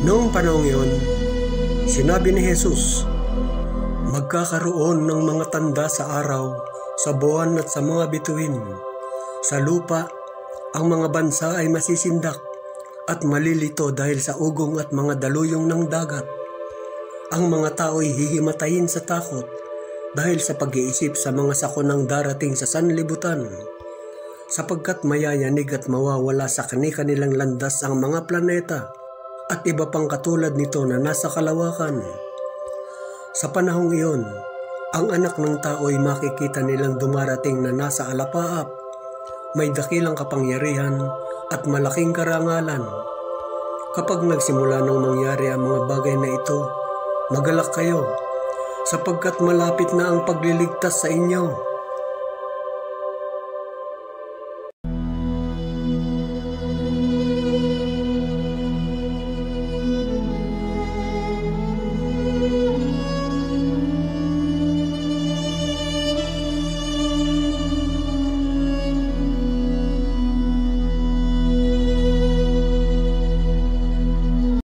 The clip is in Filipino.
Noong panahong iyon, sinabi ni Jesus, magkakaroon ng mga tanda sa araw, sa buwan at sa mga bituin. Sa lupa, ang mga bansa ay masisindak at malilito dahil sa ugong at mga daluyong ng dagat. Ang mga tao ay hihimatayin sa takot dahil sa pag-iisip sa mga sakunang darating sa sanlibutan, sapagkat mayayanig at mawawala sa kani-kanilang landas ang mga planeta at iba pang katulad nito na nasa kalawakan. Sa panahong iyon, ang anak ng tao ay makikita nilang dumarating na nasa alapaap, may dakilang kapangyarihan at malaking karangalan. Kapag nagsimula ng mangyari ang mga bagay na ito, magalak kayo, sapagkat malapit na ang pagliligtas sa inyo.